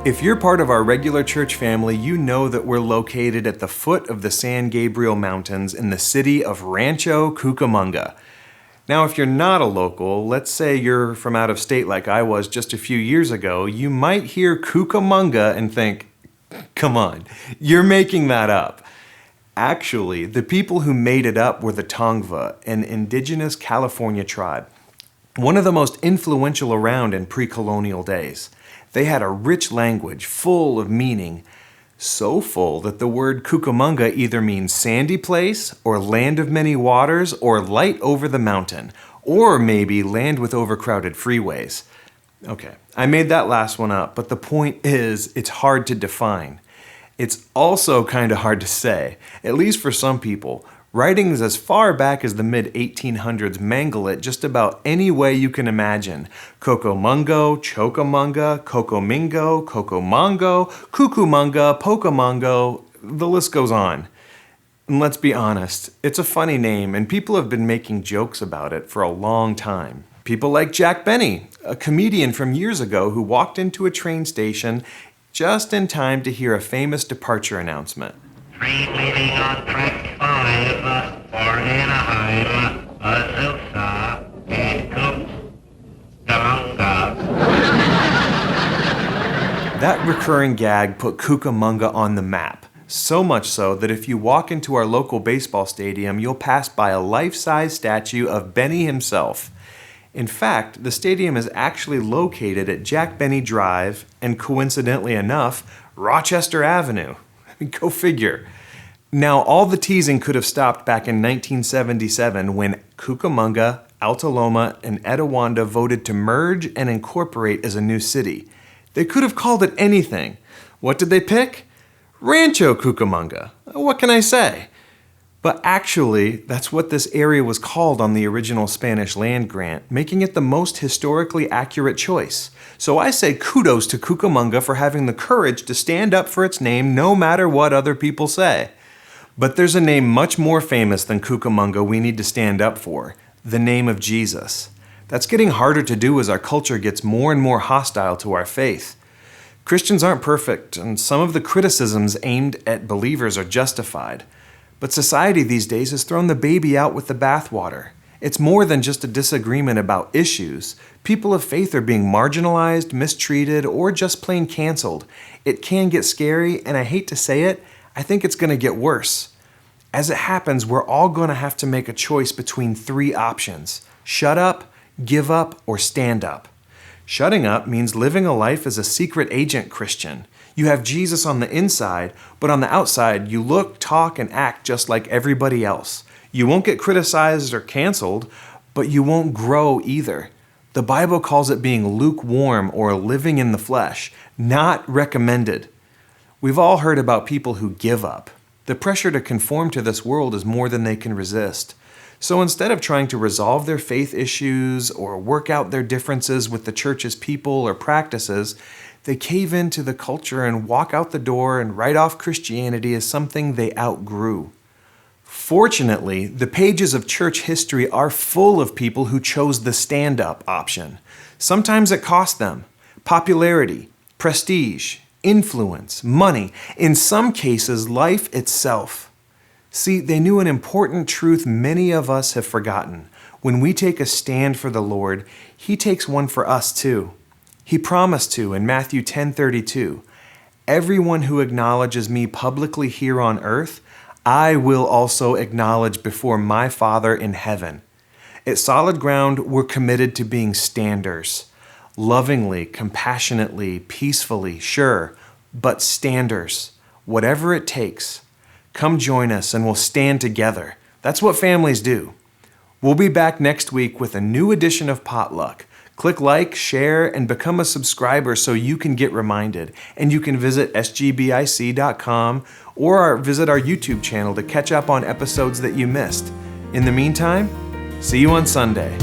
If you're part of our regular church family, you know that we're located at the foot of the San Gabriel Mountains in the city of Rancho Cucamonga. Now, if you're not a local, let's say you're from out of state like I was just a few years ago, you might hear Cucamonga and think, come on, you're making that up. Actually, the people who made it up were the Tongva, an indigenous California tribe, one of the most influential around in pre-colonial days. They had a rich language full of meaning, so full that the word Cucamonga either means sandy place, or land of many waters, or light over the mountain, or maybe land with overcrowded freeways. Okay, I made that last one up, but the point is, it's hard to define. It's also kind of hard to say, at least for some people. Writings as far back as the mid-1800s mangle it just about any way you can imagine. Cocomungo, Chocamunga, Cocomingo, Cocomongo, Cucumunga, Pocamongo, the list goes on. And let's be honest, it's a funny name and people have been making jokes about it for a long time. People like Jack Benny, a comedian from years ago who walked into a train station just in time to hear a famous departure announcement. Train leaving on track 5 for Anaheim, Azusa, and Cucamonga. That recurring gag put Cucamonga on the map. So much so that if you walk into our local baseball stadium, you'll pass by a life-size statue of Benny himself. In fact, the stadium is actually located at Jack Benny Drive and, coincidentally enough, Rochester Avenue. Go figure. Now, all the teasing could have stopped back in 1977 when Cucamonga, Alta Loma, and Etiwanda voted to merge and incorporate as a new city. They could have called it anything. What did they pick? Rancho Cucamonga. What can I say? But actually, that's what this area was called on the original Spanish land grant, making it the most historically accurate choice. So I say kudos to Cucamonga for having the courage to stand up for its name no matter what other people say. But there's a name much more famous than Cucamonga we need to stand up for, the name of Jesus. That's getting harder to do as our culture gets more and more hostile to our faith. Christians aren't perfect, and some of the criticisms aimed at believers are justified. But society these days has thrown the baby out with the bathwater. It's more than just a disagreement about issues. People of faith are being marginalized, mistreated, or just plain canceled. It can get scary, and I hate to say it, I think it's going to get worse. As it happens, we're all going to have to make a choice between 3 options: shut up, give up, or stand up. Shutting up means living a life as a secret agent Christian. You have Jesus on the inside, but on the outside, you look, talk, and act just like everybody else. You won't get criticized or canceled, but you won't grow either. The Bible calls it being lukewarm or living in the flesh, not recommended. We've all heard about people who give up. The pressure to conform to this world is more than they can resist. So instead of trying to resolve their faith issues or work out their differences with the church's people or practices, they cave into the culture and walk out the door and write off Christianity as something they outgrew. Fortunately, the pages of church history are full of people who chose the stand-up option. Sometimes it cost them popularity, prestige, influence, money, in some cases, life itself. See, they knew an important truth many of us have forgotten. When we take a stand for the Lord, He takes one for us too. He promised to in Matthew 10:32, "Everyone who acknowledges me publicly here on earth, I will also acknowledge before my Father in heaven." At Solid Ground, we're committed to being standers. Lovingly, compassionately, peacefully, sure, but standers. Whatever it takes. Come join us and we'll stand together. That's what families do. We'll be back next week with a new edition of Potluck. Click like, share, and become a subscriber so you can get reminded. And you can visit sgbic.com or visit our YouTube channel to catch up on episodes that you missed. In the meantime, see you on Sunday.